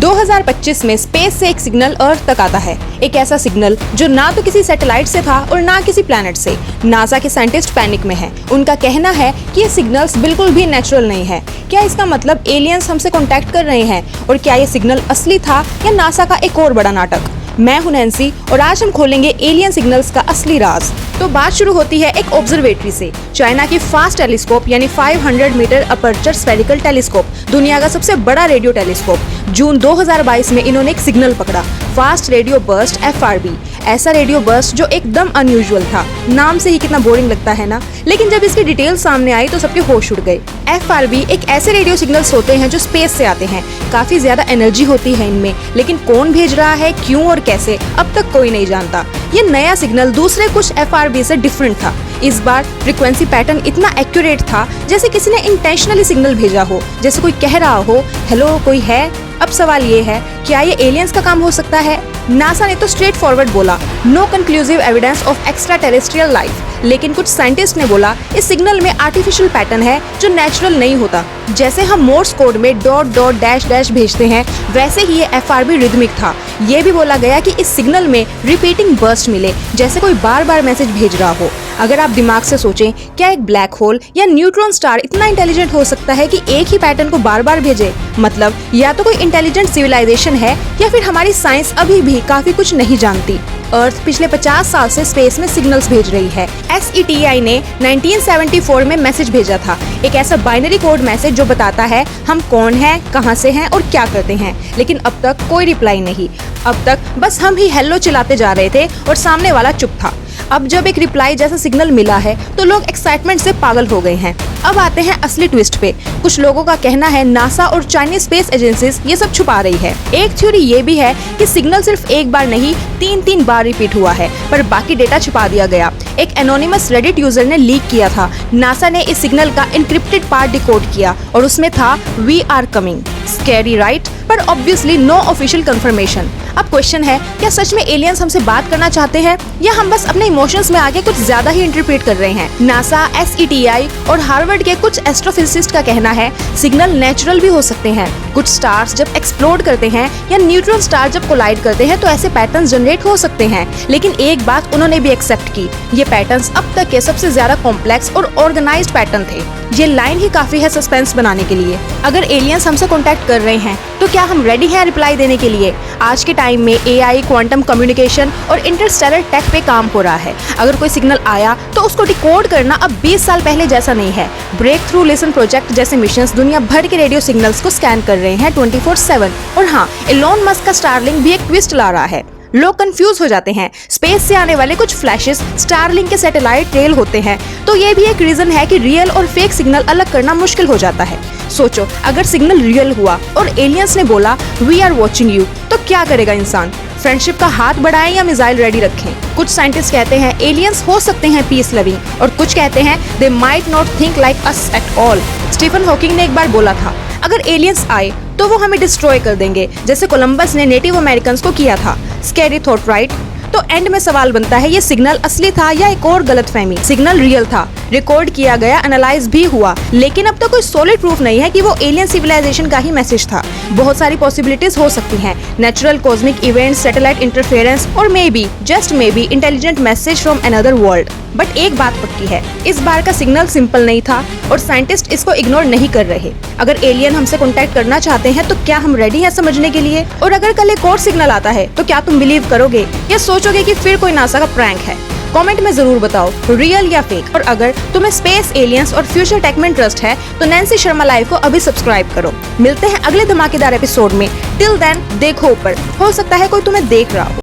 2025 में स्पेस से एक सिग्नल अर्थ तक आता है। एक ऐसा सिग्नल जो ना तो किसी सैटेलाइट से था और ना किसी प्लैनेट से। नासा के साइंटिस्ट पैनिक में हैं। उनका कहना है कि ये सिग्नल्स बिल्कुल भी नेचुरल नहीं है। क्या इसका मतलब एलियंस हमसे कांटेक्ट कर रहे हैं? और क्या ये सिग्नल असली था या नासा का एक और बड़ा नाटक? मैं हूं नैन्सी और आज हम खोलेंगे एलियन सिग्नल्स का असली राज। तो बात शुरू होती है एक ऑब्जर्वेटरी से। चाइना की फास्ट टेलीस्कोप यानी 500 मीटर अपर्चर स्फेरिकल टेलीस्कोप, दुनिया का सबसे बड़ा रेडियो टेलीस्कोप। जून 2022 में इन्होंने एक सिग्नल पकड़ा, फास्ट रेडियो बर्स्ट FRB। ऐसा रेडियो बर्स्ट जो एकदम अनयूजुअल था। नाम से ही कितना बोरिंग लगता है ना, लेकिन जब इसकी डिटेल सामने आई तो सबके होश उड़ गए। FRB एक ऐसे रेडियो सिग्नल्स होते हैं जो स्पेस से आते हैं। काफी ज्यादा एनर्जी होती है इनमें, लेकिन कौन भेज रहा है, क्यों और कैसे, अब तक कोई नहीं जानता। ये नया सिग्नल दूसरे कुछ FRB से डिफरेंट था। इस बार फ्रीक्वेंसी पैटर्न इतना एक्यूरेट था जैसे किसी ने इंटेंशनली सिग्नल भेजा हो, जैसे कोई कह रहा हो हेलो कोई है। अब सवाल ये है, क्या ये एलियंस का काम हो सकता है? नासा ने तो स्ट्रेट फॉरवर्ड बोला, no conclusive evidence of extraterrestrial life. लेकिन कुछ साइंटिस्ट ने बोला इस सिग्नल में आर्टिफिशियल पैटर्न है जो नेचुरल नहीं होता। जैसे हम मोर्स कोड में डॉट डॉट डैश डैश भेजते हैं, वैसे ही ये FRB रिदमिक था। ये भी बोला गया कि इस सिग्नल में रिपीटिंग बर्स्ट मिले, जैसे कोई बार बार मैसेज भेज रहा हो। अगर आप दिमाग से सोचें, क्या एक ब्लैक होल या न्यूट्रॉन स्टार इतना इंटेलिजेंट हो सकता है कि एक ही पैटर्न को बार बार भेजे? मतलब या तो कोई इंटेलिजेंट सिविलाइजेशन है या फिर हमारी साइंस अभी भी काफी कुछ नहीं जानती। अर्थ पिछले 50 साल से स्पेस में सिग्नल्स भेज रही है। SETI ने 1974 में मैसेज भेजा था, एक ऐसा बाइनरी कोड मैसेज जो बताता है हम कौन हैं, कहां से हैं और क्या करते हैं। लेकिन अब तक कोई रिप्लाई नहीं। अब तक बस हम ही हेलो चिल्लाते जा रहे थे और सामने वाला चुप था। अब जब एक रिप्लाई जैसा सिग्नल मिला है तो लोग एक्साइटमेंट से पागल हो गए हैं। अब आते हैं असली ट्विस्ट पे। कुछ लोगों का कहना है नासा और चाइनीज स्पेस एजेंसीज ये सब छुपा रही है। एक थ्योरी ये भी है कि सिग्नल सिर्फ एक बार नहीं 3 बार रिपीट हुआ है, पर बाकी डेटा छुपा दिया गया। एक एनोनिमस रेडिट यूजर ने लीक किया था। नासा ने इस सिग्नल का इनक्रिप्टेड पार्ट डिकोड किया और उसमें था we are coming. Scary right, पर ऑब्वियसली नो ऑफिशियल कंफर्मेशन। अब क्वेश्चन है, क्या सच में एलियंस हमसे बात करना चाहते हैं या हम बस अपने इमोशंस में आगे कुछ ज्यादा ही इंटरप्रेट कर रहे हैं? नासा, SETI और हार्वर्ड के कुछ एस्ट्रोफिजिसिस्ट का कहना है सिग्नल नेचुरल भी हो सकते हैं। कुछ स्टार्स जब एक्सप्लोड करते हैं या न्यूट्रॉन स्टार जब कोलाइड करते हैं तो ऐसे पैटर्न्स जनरेट हो सकते हैं। लेकिन एक बात उन्होंने भी एक्सेप्ट की, ये पैटर्न्स अब तक के सबसे ज्यादा कॉम्प्लेक्स और ऑर्गेनाइज्ड पैटर्न थे। ये लाइन ही काफी है सस्पेंस बनाने के लिए। अगर एलियंस हमसे कांटेक्ट कर रहे हैं तो क्या हम रेडी हैं रिप्लाई देने के लिए? आज के टाइम में AI, क्वांटम कम्युनिकेशन और इंटरस्टेलर टेक पे काम हो रहा है। अगर कोई सिग्नल आया तो उसको डिकोड करना अब 20 साल पहले जैसा नहीं है। ब्रेक थ्रू लिसन प्रोजेक्ट जैसे मिशंस दुनिया भर के रेडियो सिग्नल्स को स्कैन कर रहे हैं 24/7। और हाँ, एलोन मस्क का स्टारलिंक भी एक ट्विस्ट ला रहा है। लोग कंफ्यूज हो जाते हैं, स्पेस से आने वाले कुछ फ्लैशेस स्टारलिंक के सैटेलाइट ट्रेल होते हैं। तो ये भी एक रीजन है कि रियल और फेक सिग्नल अलग करना मुश्किल हो जाता है। सोचो, अगर सिग्नल रियल हुआ और एलियंस ने बोला वी आर वॉचिंग यू, तो क्या करेगा इंसान? फ्रेंडशिप का हाथ बढ़ाएं या मिसाइल रेडी रखें? कुछ साइंटिस्ट कहते हैं एलियंस हो सकते हैं पीस लविंग और कुछ कहते हैं they might not think like us at all. Stephen Hawking ने एक बार बोला था अगर एलियंस आए तो वो हमें डिस्ट्रॉय कर देंगे, जैसे कोलंबस ने नेटिव अमेरिकन्स को किया था। Scary thought right? तो एंड में सवाल बनता है ये सिग्नल असली था या एक और गलतफहमी? सिग्नल रियल था, रिकॉर्ड किया गया, एनालाइज भी हुआ, लेकिन अब तक कोई सॉलिड प्रूफ नहीं है कि वो एलियन सिविलाइजेशन का ही मैसेज था। बहुत सारी पॉसिबिलिटीज हो सकती हैं, natural cosmic events, satellite interference और maybe, just maybe, intelligent message from another world. But एक बात पक्की है, इस बार का सिग्नल सिंपल नहीं था और साइंटिस्ट इसको इग्नोर नहीं कर रहे। अगर एलियन हमसे कांटेक्ट करना चाहते हैं तो क्या हम रेडी हैं समझने के लिए? और अगर कल एक और सिग्नल आता है तो क्या तुम बिलीव करोगे या सोचोगे कि फिर कोई नासा का प्रैंक है? कमेंट में जरूर बताओ, रियल या फेक। और अगर तुम्हें स्पेस, एलियंस और फ्यूचर टेक में इंटरेस्ट है तो नैन्सी शर्मा लाइव को अभी सब्सक्राइब करो। मिलते हैं अगले धमाकेदार एपिसोड में। टिल देन देखो ऊपर, हो सकता है कोई तुम्हें देख रहा हो।